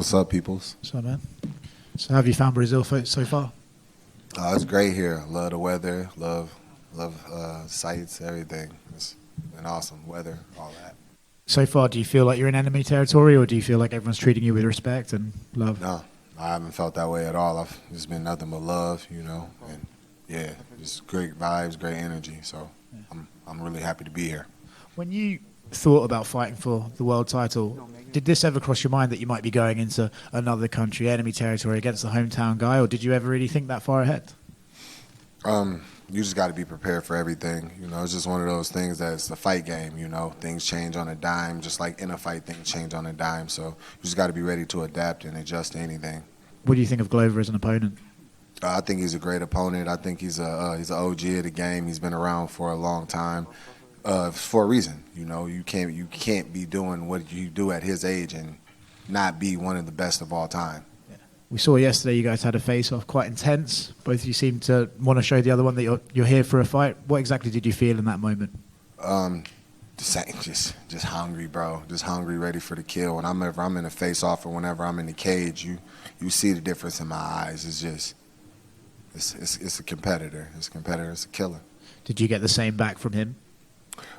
What's up, peoples? So, man. So, how have you found Brazil so far? It's great here. Love the weather. Love sights, everything. It's been awesome. Weather, all that. So far, do you feel like you're in enemy territory, or do you feel like everyone's treating you with respect and love? No, I haven't felt that way at all. It's been nothing but love, and yeah, just great vibes, great energy. So I'm really happy to be here. When you thought about fighting for the world title, did this ever cross your mind that you might be going into another country, enemy territory, against the hometown guy, or did you ever really think that far ahead? You just got to be prepared for everything. It's just one of those things that it's a fight game. Things change on a dime, just like in a fight, things change on a dime. So you just got to be ready to adapt and adjust to anything. What do you think of Glover as an opponent? I think he's a great opponent. I think he's an OG of the game. He's been around for a long time, for a reason. You can't be doing what you do at his age and not be one of the best of all time. We saw yesterday you guys had a face-off, quite intense. Both of you seemed to want to show the other one that you're here for a fight. What exactly did you feel in that moment? The same, just hungry, bro. Just hungry, ready for the kill. Whenever I'm in a face-off or whenever I'm in the cage, you see the difference in my eyes. It's a competitor. It's a competitor. It's a killer. Did you get the same back from him?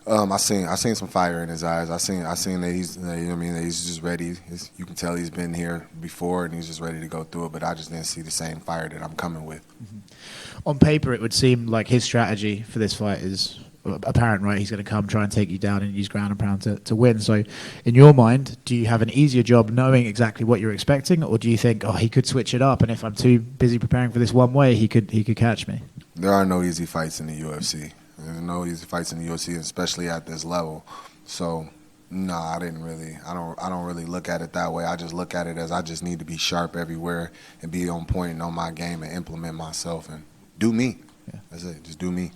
I seen some fire in his eyes. I seen that he's, that he's just ready. You can tell he's been here before and he's just ready to go through it. But I just didn't see the same fire that I'm coming with. Mm-hmm. On paper, it would seem like his strategy for this fight is apparent, right? He's going to come, try and take you down, and use ground and pound to win. So, in your mind, do you have an easier job knowing exactly what you're expecting, or do you think, he could switch it up, and if I'm too busy preparing for this one way, he could catch me? There are no easy fights in the UFC. There's no easy fights in the UFC, especially at this level. So, no, I don't really look at it that way. I just look at it as I just need to be sharp everywhere and be on point and on my game and implement myself and do me. Yeah. That's it. Just do me.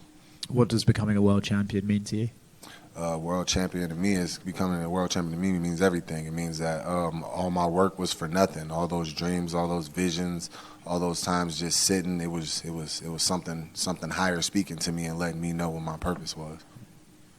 What does becoming a world champion mean to you? World champion to me is becoming a world champion to me means everything. It means that all my work was for nothing. All those dreams, all those visions, all those times just sitting, it was something higher speaking to me and letting me know what my purpose was.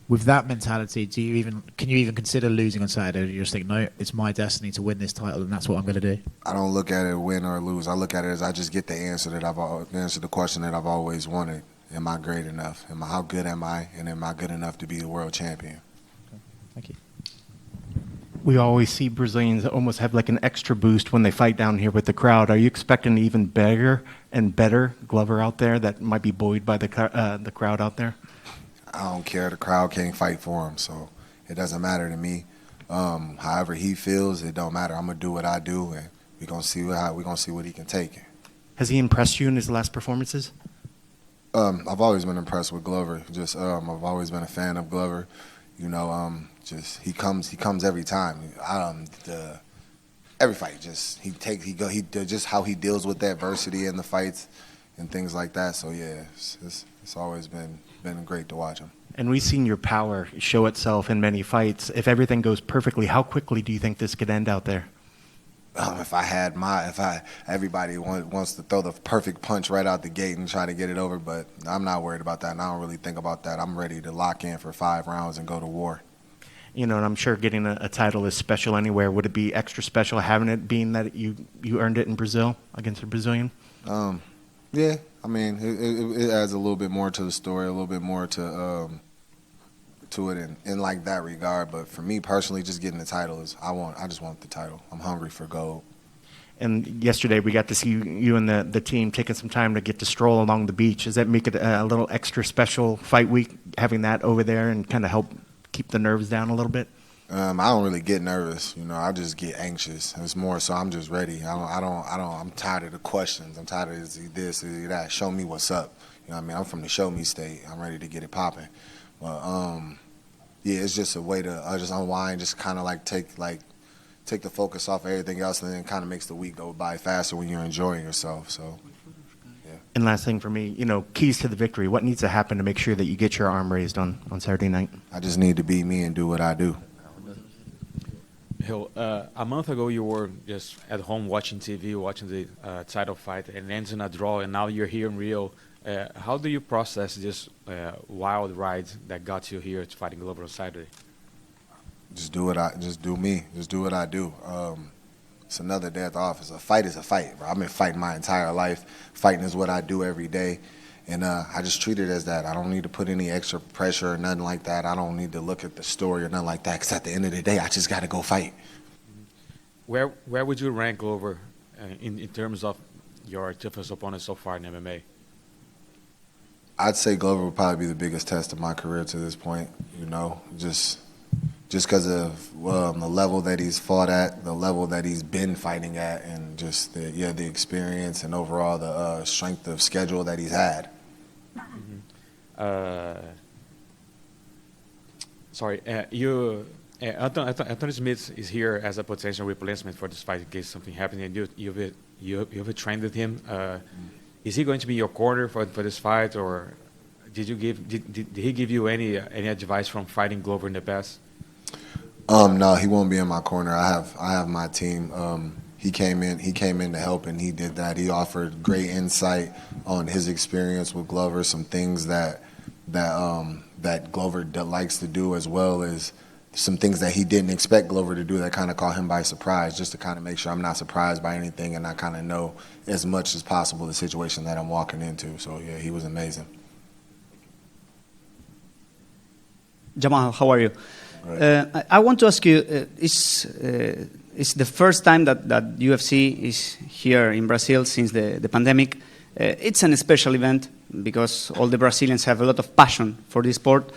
With that mentality, can you even consider losing on Saturday? Or do you just think, no, it's my destiny to win this title, and that's what I'm going to do? I don't look at it win or lose. I look at it as I just get the answer the question that I've always wanted. Am I great enough? How good am I? And am I good enough to be the world champion? Okay. Thank you. We always see Brazilians almost have like an extra boost when they fight down here with the crowd. Are you expecting an even bigger and better Glover out there that might be buoyed by the crowd out there? I don't care. The crowd can't fight for him, so it doesn't matter to me. However he feels, it don't matter. I'm gonna do what I do, and we're gonna see what he can take. Has he impressed you in his last performances? I've always been impressed with Glover. I've always been a fan of Glover. He comes every time. Every fight, just how he deals with adversity in the fights and things like that. So yeah, it's always been great to watch him. And we've seen your power show itself in many fights. If everything goes perfectly, how quickly do you think this could end out there? Everybody wants to throw the perfect punch right out the gate and try to get it over, but I'm not worried about that, and I don't really think about that. I'm ready to lock in for 5 rounds and go to war. And I'm sure getting a title is special anywhere. Would it be extra special having it, being that you earned it in Brazil against a Brazilian? Yeah, it adds a little bit more to the story, a little bit more to it in like that regard. But for me personally, just getting the title I just want the title. I'm hungry for gold. And yesterday we got to see you and the team taking some time to get to stroll along the beach. Does that make it a little extra special fight week, having that over there and kind of help keep the nerves down a little bit? I don't really get nervous, I just get anxious. It's more so I'm just ready. I'm tired of the questions. I'm tired of is he this, is he that. Show me what's up. I'm from the show me state. I'm ready to get it popping. But yeah, it's just a way to just unwind, just kind of like take the focus off of everything else, and then it kind of makes the week go by faster when you're enjoying yourself. So, yeah. And last thing for me, keys to the victory. What needs to happen to make sure that you get your arm raised on Saturday night? I just need to be me and do what I do. Hill, a month ago you were just at home watching TV, watching the title fight, and ends in a draw, and now you're here in Rio. How do you process this wild ride that got you here to fighting Glover on Saturday? Just do me. Just do what I do. It's another day at the office. A fight is a fight, bro. I've been fighting my entire life. Fighting is what I do every day. And I just treat it as that. I don't need to put any extra pressure or nothing like that. I don't need to look at the story or nothing like that, because at the end of the day, I just got to go fight. Where would you rank Glover in terms of your toughest opponent so far in MMA? I'd say Glover would probably be the biggest test of my career to this point, just because of the level that he's fought at, the level that he's been fighting at, and just the experience and overall the strength of schedule that he's had. Anthony Smith is here as a potential replacement for this fight in case something happens, and you've trained with him. Is he going to be your corner for this fight, or did he give you any advice from fighting Glover in the past? No, he won't be in my corner. I have my team. He came in to help, and he did that. He offered great insight on his experience with Glover, some things that Glover likes to do, as well as some things that he didn't expect Glover to do that kind of caught him by surprise, just to kind of make sure I'm not surprised by anything, and I kind of know as much as possible the situation that I'm walking into. So yeah, he was amazing. Jamahal, how are you? Right. I want to ask you, it's the first time that UFC is here in Brazil since the pandemic. It's an special event because all the Brazilians have a lot of passion for this sport.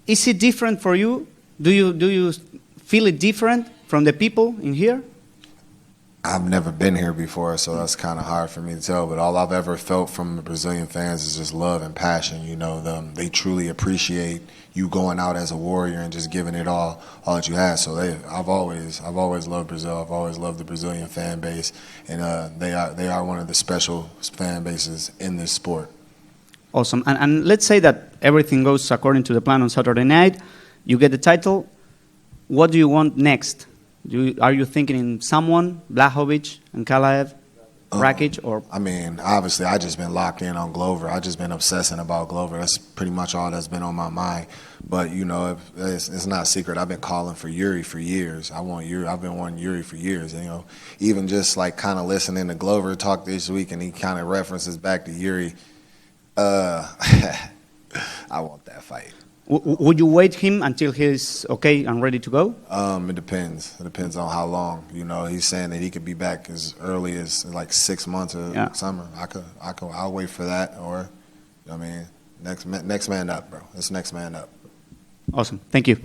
Is it different for you? Do you feel it different from the people in here? I've never been here before, so that's kind of hard for me to tell. But all I've ever felt from the Brazilian fans is just love and passion. They truly appreciate you going out as a warrior and just giving it all that you have. So I've always loved Brazil. I've always loved the Brazilian fan base, and they are one of the special fan bases in this sport. Awesome. And let's say that everything goes according to the plan on Saturday night. You get the title. What do you want next? Are you thinking in someone, Blachowicz and Kalaev, Rakic, or? I mean, obviously, I just been locked in on Glover. I just been obsessing about Glover. That's pretty much all that's been on my mind. But it's not a secret. I've been calling for Yuri for years. I've been wanting Yuri for years. Even just like kind of listening to Glover talk this week, and he kind of references back to Yuri. I want that fight. Would you wait him until he's okay and ready to go? It depends. It depends on how long. He's saying that he could be back as early as like 6 months or summer. I'll wait for that. Or, next man up, bro. It's next man up. Awesome. Thank you.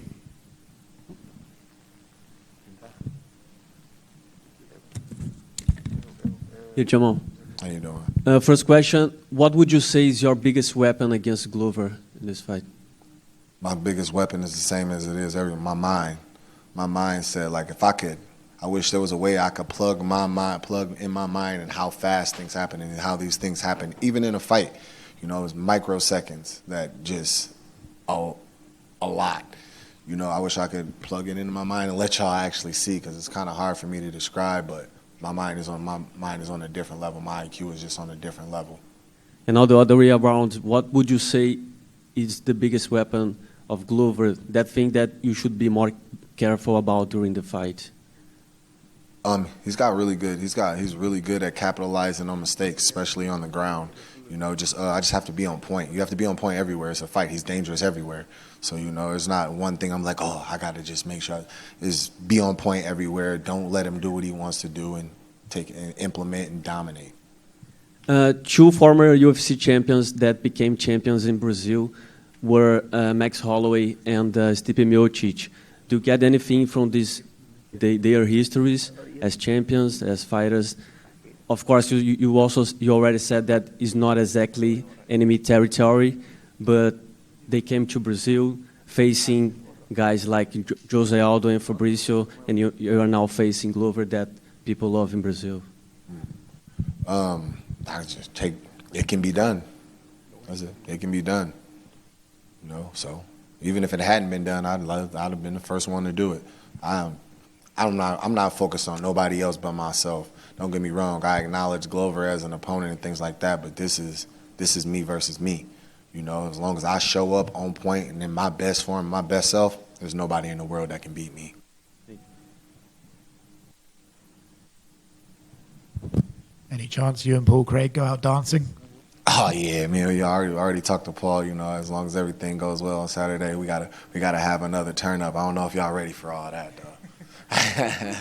Hey, Jamal. How you doing? First question: what would you say is your biggest weapon against Glover in this fight? My biggest weapon is the same as it is my mind. My mindset. Like I wish there was a way I could plug in my mind and how fast things happen and how these things happen, even in a fight. It's microseconds that just a lot. I wish I could plug it into my mind and let y'all actually see, because it's kind of hard for me to describe. But my mind is on a different level. My IQ is just on a different level. And all the other way around, what would you say is the biggest weapon of Glover, that thing that you should be more careful about during the fight? He's really good at capitalizing on mistakes, especially on the ground. I just have to be on point. You have to be on point everywhere. It's a fight. He's dangerous everywhere. So, it's not one thing I'm like, I got to just make sure. Is be on point everywhere. Don't let him do what he wants to do, and implement and dominate. Two former UFC champions that became champions in Brazil were Max Holloway and Stipe Miocic. Do you get anything from their histories as champions, as fighters? Of course, you already said that it's not exactly enemy territory, but they came to Brazil facing guys like Jose Aldo and Fabricio, and you are now facing Glover that people love in Brazil. It can be done. That's it. It can be done. So even if it hadn't been done, I'd have been the first one to do it. I'm not focused on nobody else but myself. Don't get me wrong. I acknowledge Glover as an opponent and things like that, but this is me versus me. As long as I show up on point and in my best form, my best self, there's nobody in the world that can beat me. Any chance you and Paul Craig go out dancing? Oh yeah, man. We already talked to Paul. You know, as long as everything goes well on Saturday, we gotta have another turn up. I don't know if y'all ready for all that though.